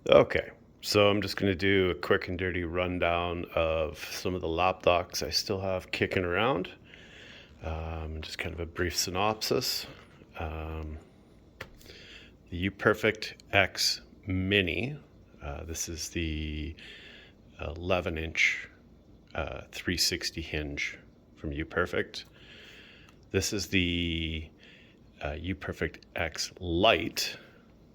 Okay, so I'm just going to do a quick and dirty rundown of some of the lapdocs I still have kicking around. Just kind of a brief synopsis. Um, the Uperfect X Mini. This is the 11-inch 360 hinge from Uperfect. This is the Uperfect X Light,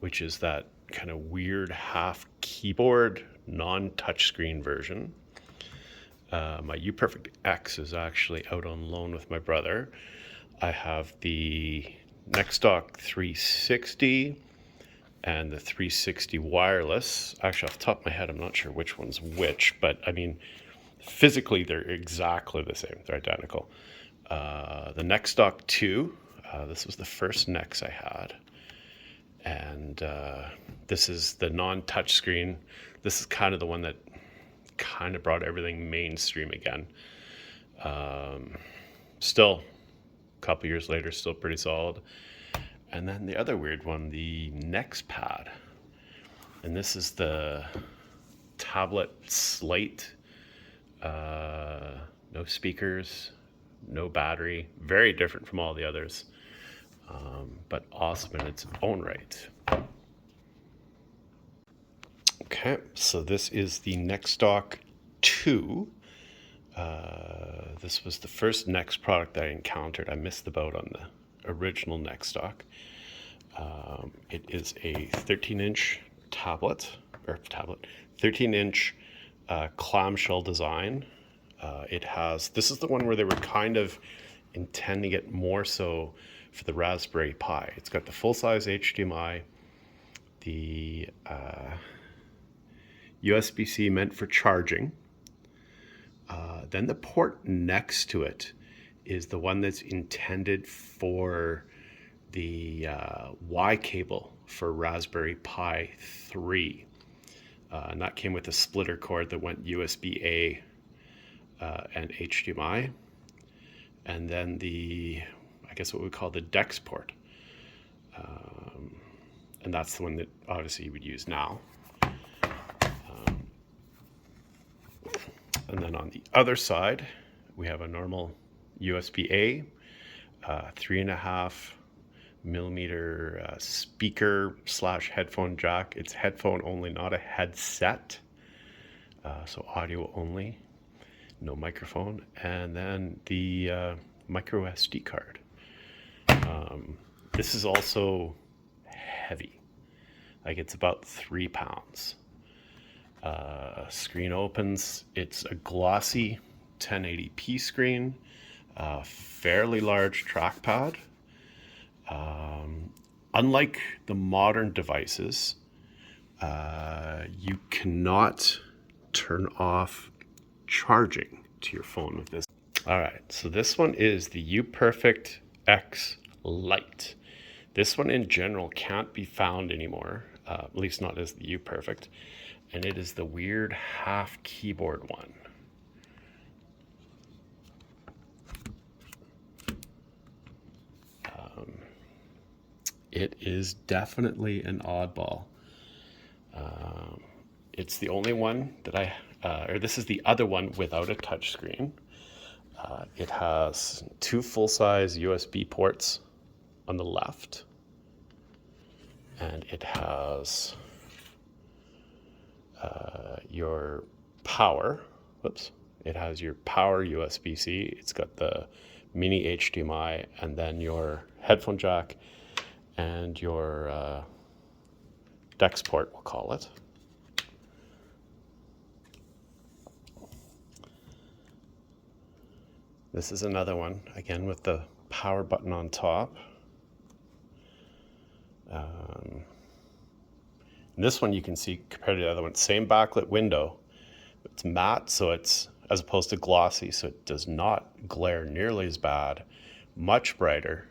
which is that kind of weird half keyboard, non-touchscreen version. My Uperfect X is actually out on loan with my brother. I have the Nextdock 360 and the 360 wireless. Actually, off the top of my head, I'm not sure which one's which, but I mean, physically, they're exactly the same. They're identical. The Nextdock 2, this was the first Nex I had. And this is the non-touchscreen. This is kind of the one that kind of brought everything mainstream again. Still, a couple years later, still pretty solid. And then the other weird one, the Nextpad. And this is the tablet slate. No speakers, no battery. Very different from all the others. But awesome in its own right. Okay, so this is the Nextdock 2. This was the first Next product that I encountered. I missed the boat on the original Nextdock. It is a 13-inch tablet, 13-inch clamshell design. This is the one where they were kind of intending it more so for the Raspberry Pi. It's got the full-size HDMI, the USB-C meant for charging. Then the port next to it is the one that's intended for the Y cable for Raspberry Pi 3. And that came with a splitter cord that went USB-A and HDMI. And then I guess what we call the DeX port. And that's the one that obviously you would use now. And then on the other side, we have a normal USB-A, 3.5 millimeter speaker / headphone jack. It's headphone only, not a headset. So audio only, no microphone. And then the micro SD card. This is also heavy. Like it's about 3 pounds. Screen opens. It's a glossy 1080p screen, fairly large trackpad. Unlike the modern devices, you cannot turn off charging to your phone with this. All right, so this one is the Uperfect X Light. This one in general can't be found anymore, at least not as the Uperfect. And it is the weird half keyboard one. It is definitely an oddball. It's the only one that this is the other one without a touchscreen. It has 2 full-size USB ports on the left. And it has your power. It has your power USB-C. It's got the mini HDMI, and then your headphone jack and your DeX port, we'll call it. This is another one, again with the power button on top. This one you can see compared to the other one, same backlit window. It's matte, so it's as opposed to glossy, so it does not glare nearly as bad, much brighter.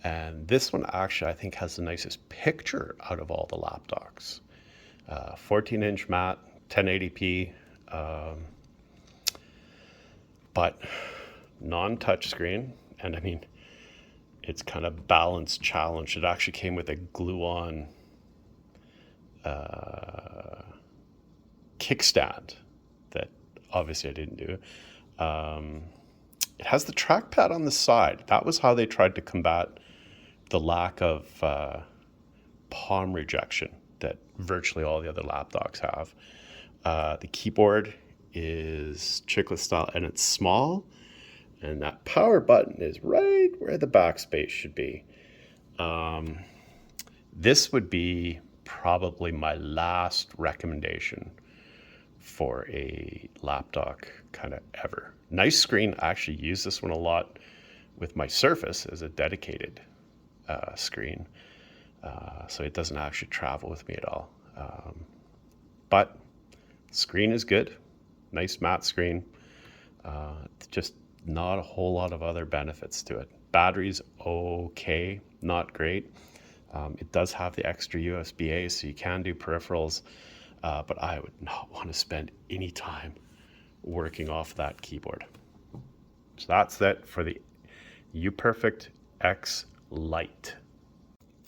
And this one actually I think has the nicest picture out of all the lapdocs. 14-inch matte, 1080p, but non-touchscreen. And I mean, it's kind of balance challenged. It actually came with a glue-on kickstand that obviously I didn't do. It has the trackpad on the side. That was how they tried to combat the lack of palm rejection that virtually all the other lapdocs have. The keyboard is chiclet style and it's small, and that power button is right where the backspace should be. This would be probably my last recommendation for a lapdock kind of ever. Nice screen. I actually use this one a lot with my Surface as a dedicated screen. So it doesn't actually travel with me at all. But screen is good. Nice matte screen. Just not a whole lot of other benefits to it. Battery's okay, not great. It does have the extra USB-A, so you can do peripherals, but I would not want to spend any time working off that keyboard. So that's it for the Uperfect X Light.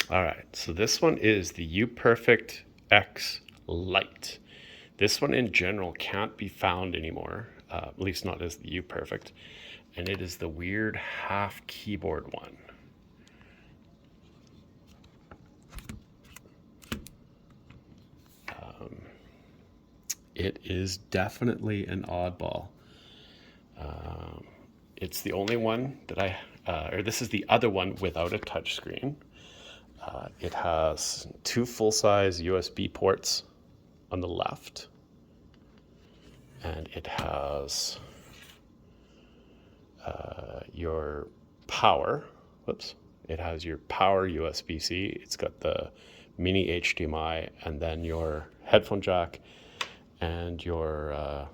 All right, so this one is the Uperfect X Light. This one in general can't be found anymore, at least not as the Uperfect, and it is the weird half keyboard one. It is definitely an oddball. It's the only one that or this is the other one without a touchscreen. It has two full-size USB ports on the left, and it has your power. Whoops! It has your power USB-C. It's got the mini HDMI, and then your headphone jack and your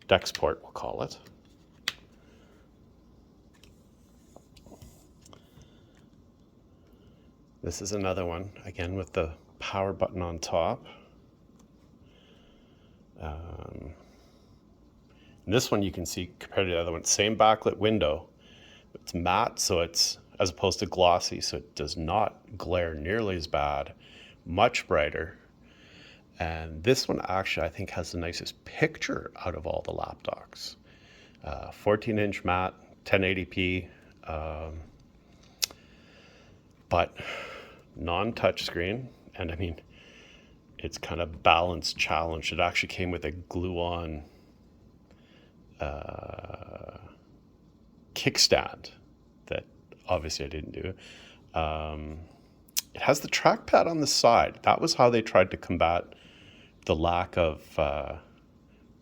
DeX port, we'll call it. This is another one, again with the power button on top. This one you can see compared to the other one, same backlit window. It's matte, so it's, as opposed to glossy, so it does not glare nearly as bad, much brighter. And this one actually, I think, has the nicest picture out of all the lapdocs. 14-inch matte, 1080p, but non-touchscreen. And I mean, it's kind of balance challenged. It actually came with a glue-on kickstand that obviously I didn't do. It has the trackpad on the side. That was how they tried to combat the lack of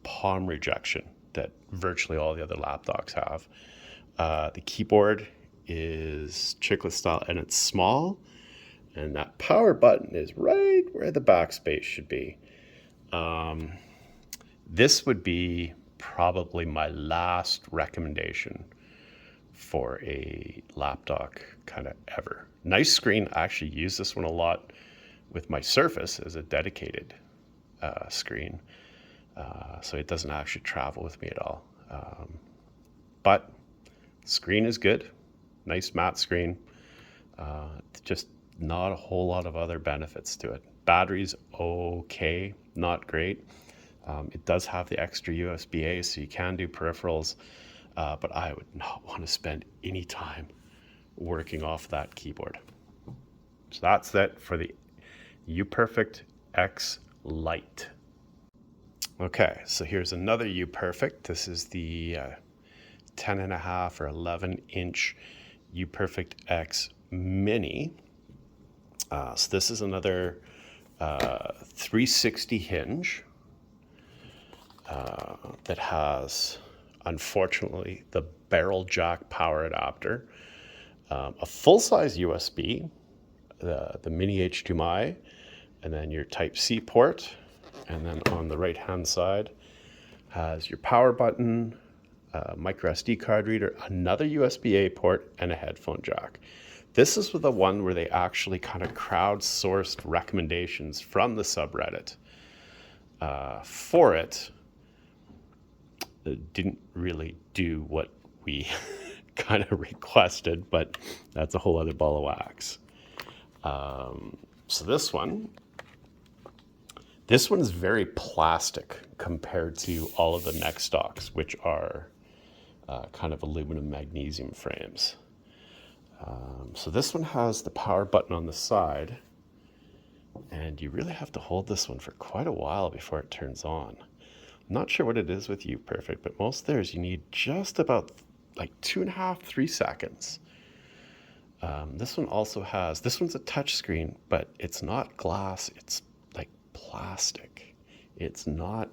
palm rejection that virtually all the other lapdocs have. The keyboard is chiclet style and it's small, and that power button is right where the backspace should be. This would be probably my last recommendation for a lapdock kind of ever. Nice screen. I actually use this one a lot with my Surface as a dedicated screen, so it doesn't actually travel with me at all. But screen is good. Nice matte screen. Just not a whole lot of other benefits to it. Battery's okay, not great. It does have the extra USB-A, so you can do peripherals, but I would not want to spend any time working off that keyboard. So that's it for the Uperfect X Light. Okay, so here's another Uperfect. This is the 10.5 or 11-inch Uperfect X Mini. So this is another 360 hinge that has, unfortunately, the barrel jack power adapter, a full-size USB, the mini HDMI, and then your Type-C port. And then on the right-hand side has your power button, micro SD card reader, another USB-A port, and a headphone jack. This is the one where they actually kind of crowdsourced recommendations from the subreddit for it. It didn't really do what we kind of requested, but that's a whole other ball of wax. So this one, This one is very plastic compared to all of the Nextdocks, which are kind of aluminum magnesium frames. So this one has the power button on the side, and you really have to hold this one for quite a while before it turns on. I'm not sure what it is with Uperfect, but most of theirs you need just about like 2.5, 3 seconds. This one also has, this one's a touch screen, but it's not glass, it's like plastic. It's not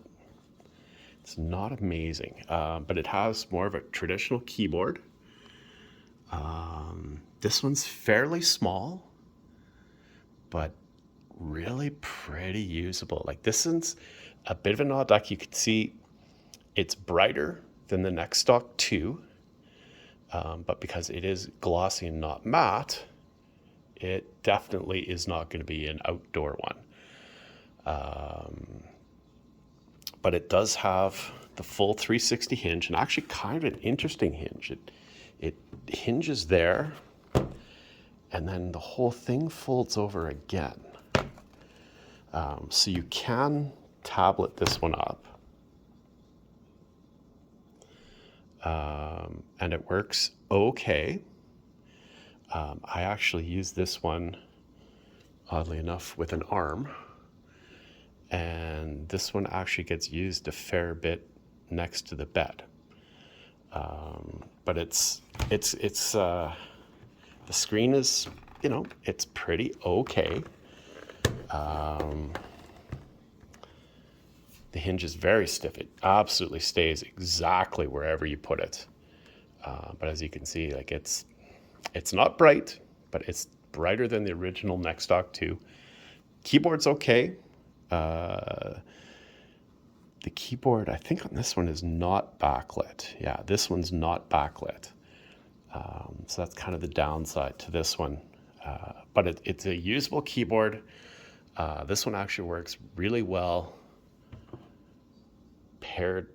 amazing, but it has more of a traditional keyboard. This one's fairly small, but really pretty usable. Like this one's a bit of an odd duck. You can see it's brighter than the Nextdock 2, but because it is glossy and not matte, it definitely is not going to be an outdoor one. But it does have the full 360 hinge, and actually kind of an interesting hinge. It hinges there, and then the whole thing folds over again. So you can tablet this one up. And it works okay. I actually use this one, oddly enough, with an arm. And this one actually gets used a fair bit next to the bed. But the screen is, you know, it's pretty okay. The hinge is very stiff. It absolutely stays exactly wherever you put it. But as you can see, like it's not bright, but it's brighter than the original Nextdock 2. Keyboard's okay. The keyboard, I think on this one is not backlit. Yeah, this one's not backlit. So that's kind of the downside to this one. But it's a usable keyboard. This one actually works really well paired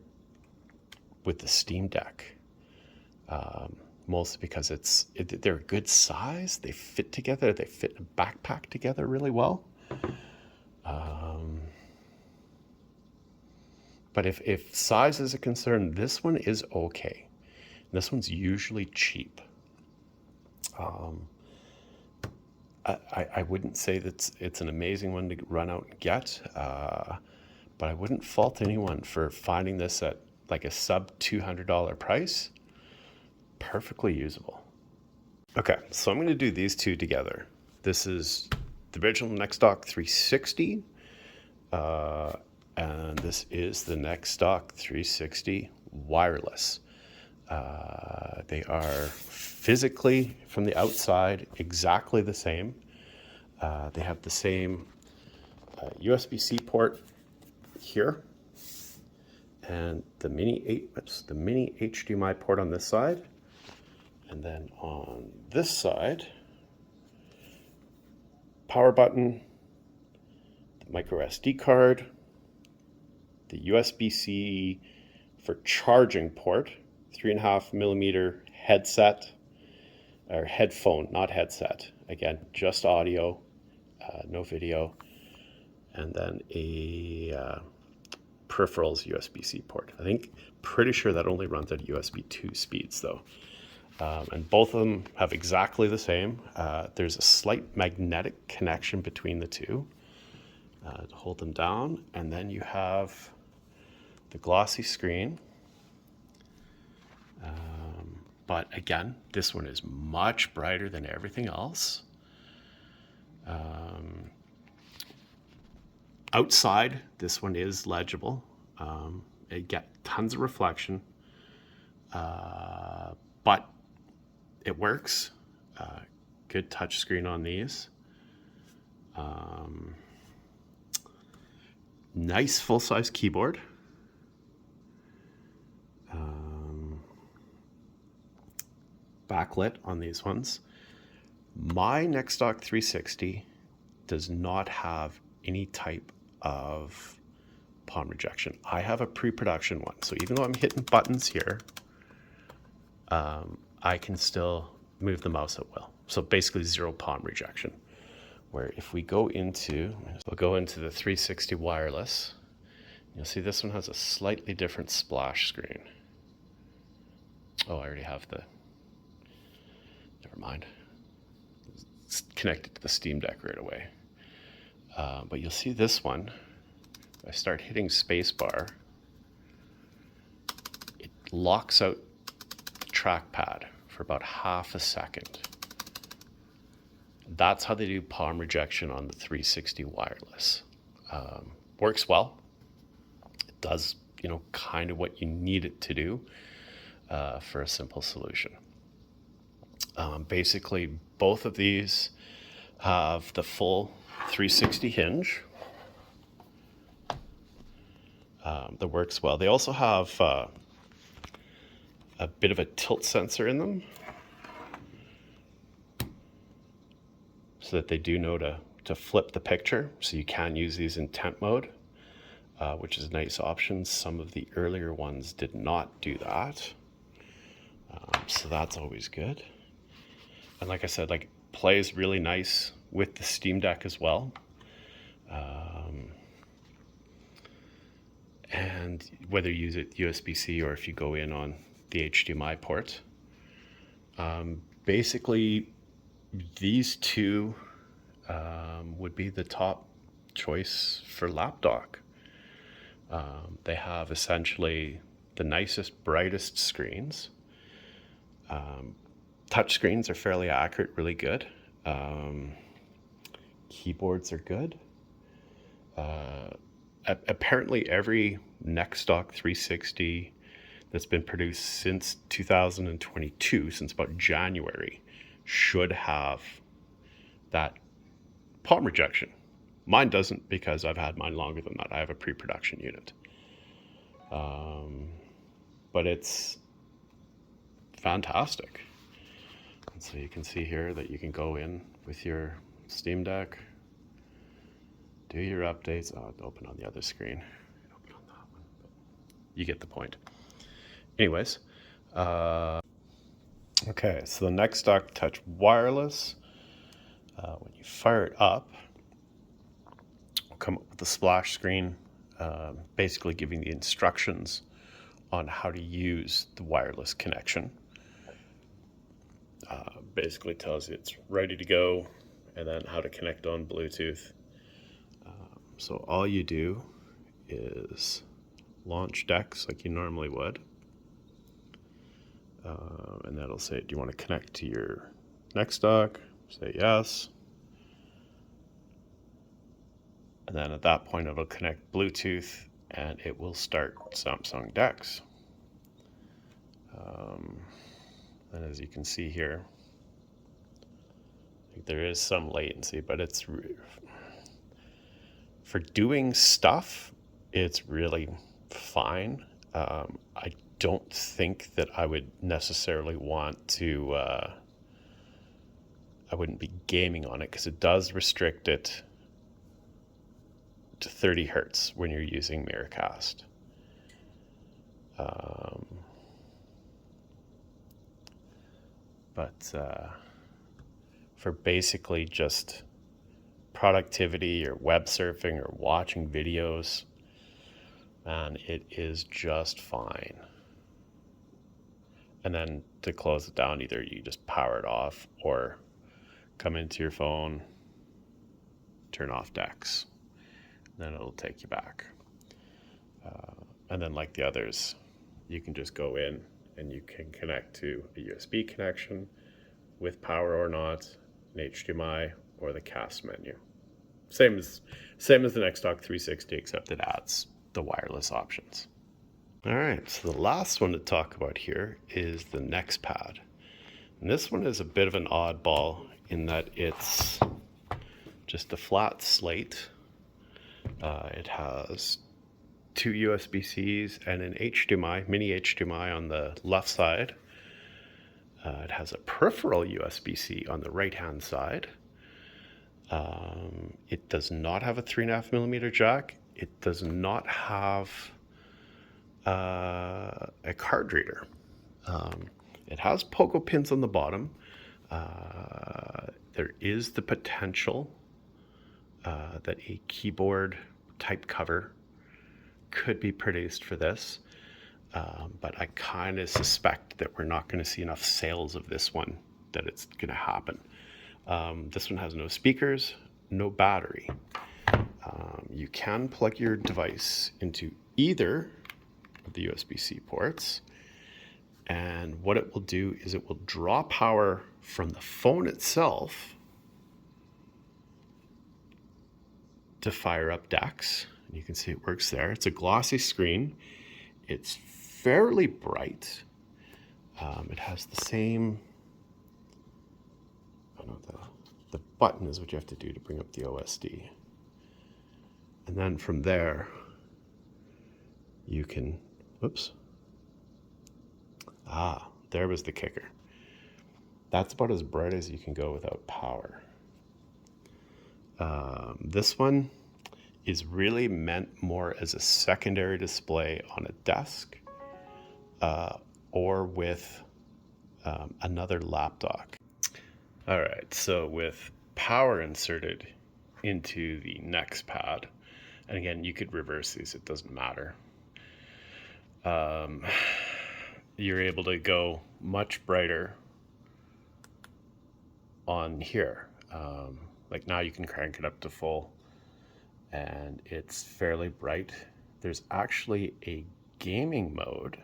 with the Steam Deck. Mostly because they're a good size. They fit together. They fit in a backpack together really well. But if size is a concern, this one is okay. This one's usually cheap. I wouldn't say that it's an amazing one to run out and get, but I wouldn't fault anyone for finding this at like a sub $200 price. Perfectly usable. Okay, so I'm going to do these two together. This is the original Nextdock 360, and this is the Nextdock 360 wireless. They are physically, from the outside, exactly the same. They have the same USB-C port here, and the mini HDMI port on this side. And then on this side, power button, the micro SD card, the USB-C for charging port, 3.5 millimeter headset, or headphone, not headset. Again, just audio, no video. And then a peripherals USB-C port. Pretty sure that only runs at USB 2 speeds though. And both of them have exactly the same. There's a slight magnetic connection between the two to hold them down. And then you have the glossy screen. But again, this one is much brighter than everything else. Outside, this one is legible. It gets tons of reflection, but it works. Good touch screen on these. Nice full-size keyboard. Backlit on these ones. My Nextdock 360 does not have any type of palm rejection. I have a pre-production one, so even though I'm hitting buttons here, I can still move the mouse at will. So basically zero palm rejection, where if we go into, we'll go into the 360 wireless, you'll see this one has a slightly different splash screen. Oh, I already have the, never mind. It's connected to the Steam Deck right away. But you'll see this one, if I start hitting spacebar, it locks out the trackpad for about half a second. That's how they do palm rejection on the 360 wireless. Works well. It does, kind of what you need it to do for a simple solution. Basically, both of these have the full 360 hinge that works well. They also have a bit of a tilt sensor in them, so that they do know to flip the picture. So you can use these in tent mode, which is a nice option. Some of the earlier ones did not do that. So that's always good. And like I said, plays really nice with the Steam Deck as well. And whether you use it USB-C or if you go in on the HDMI port. Basically, these two would be the top choice for Lapdock. They have essentially the nicest, brightest screens. Touch screens are fairly accurate, really good. Keyboards are good. Apparently every Nextdock 360 that's been produced since 2022, since about January, should have that palm rejection. Mine doesn't, because I've had mine longer than that. I have a pre-production unit. But it's fantastic. And so you can see here that you can go in with your Steam Deck, do your updates. Oh, open on the other screen. Open on that one. But you get the point. Anyways, okay, so the Nextdock Touch Wireless, when you fire it up, will come up with a splash screen, basically giving the instructions on how to use the wireless connection. Basically tells you it's ready to go, and then how to connect on Bluetooth. So all you do is launch Dex like you normally would. And that'll say, do you want to connect to your Nextdock? Say yes. And then at that point, it'll connect Bluetooth and it will start samsungdex. And as you can see here, there is some latency, but it's for doing stuff, it's really fine. I don't think that I would necessarily want to, I wouldn't be gaming on it, because it does restrict it to 30 hertz when you're using Miracast. But for basically just productivity or web surfing or watching videos, man, it is just fine. And then to close it down, either you just power it off or come into your phone, turn off Dex, then it'll take you back. And then like the others, you can just go in and you can connect to a USB connection with power or not, an HDMI, or the cast menu. Same as the Nextdock 360, except it adds the wireless options. All right, so the last one to talk about here is the Nextpad. And this one is a bit of an oddball in that it's just a flat slate. It has two USB-Cs and an HDMI, mini HDMI on the left side. It has a peripheral USB-C on the right-hand side. It does not have a 3.5mm jack. It does not have a card reader. It has pogo pins on the bottom. There is the potential that a keyboard type cover could be produced for this, but I kind of suspect that we're not going to see enough sales of this one that it's going to happen. This one has no speakers, no battery. You can plug your device into either of the USB-C ports, and what it will do is it will draw power from the phone itself to fire up Dex. And you can see it works there. It's a glossy screen. It's fairly bright. It has the same, I don't know, the button is what you have to do to bring up the OSD. And then from there, you can, whoops. There was the kicker. That's about as bright as you can go without power. This one is really meant more as a secondary display on a desk or with another lapdog. All right, so with power inserted into the Nextpad, and again, you could reverse these, it doesn't matter. You're able to go much brighter on here. Like now you can crank it up to full and it's fairly bright. There's actually a gaming mode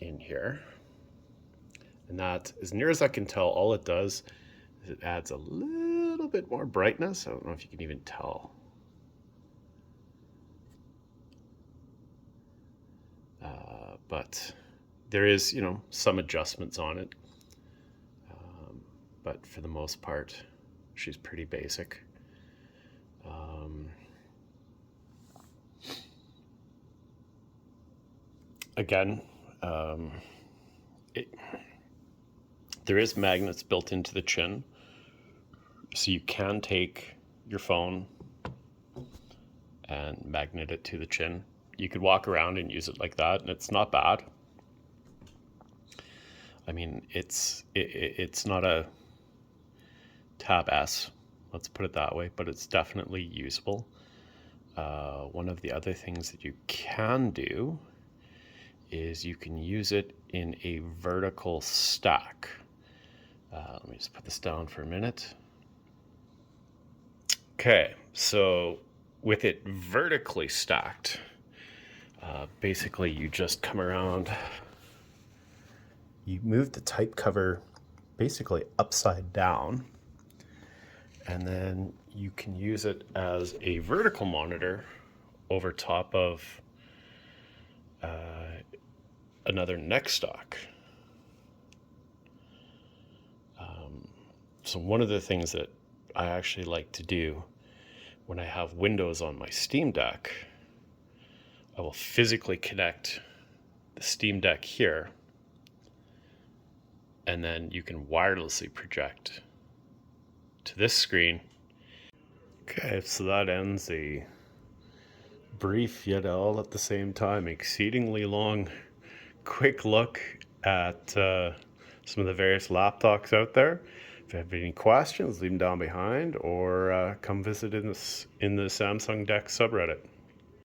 in here. And that, as near as I can tell, all it does is it adds a little bit more brightness. I don't know if you can even tell. But there is, you know, some adjustments on it. But for the most part, she's pretty basic. Again, there is magnets built into the chin, so you can take your phone and magnet it to the chin. You could walk around and use it like that, and it's not bad. I mean, it's not a Tab S, let's put it that way, but it's definitely usable. One of the other things that you can do is you can use it in a vertical stack. Let me just put this down for a minute. Okay, so with it vertically stacked, basically you just come around, you move the type cover basically upside down, and then you can use it as a vertical monitor over top of another Nextdock. So one of the things that I actually like to do when I have Windows on my Steam Deck, I will physically connect the Steam Deck here, and then you can wirelessly project to this screen. Okay, so that ends a brief yet all at the same time exceedingly long quick look at some of the various lapdocs out there. If you have any questions, leave them down behind, or come visit in the SamsungDex subreddit.